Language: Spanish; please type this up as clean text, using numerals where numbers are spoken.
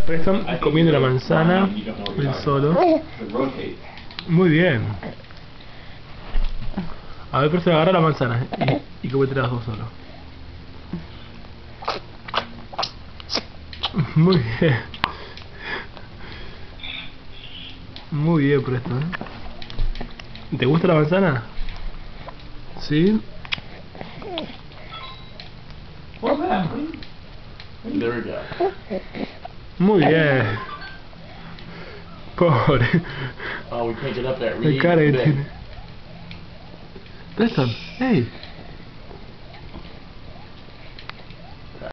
Preston comiendo la manzana, él solo. Muy bien. A ver, Preston, agarra la manzana y comete las dos solo. Muy bien. Muy bien, Preston. ¿Te gusta la manzana? ¿Sí? Muy bien. Pobre. Oh, we can't get up that La really cara que big. tiene. Preston, hey.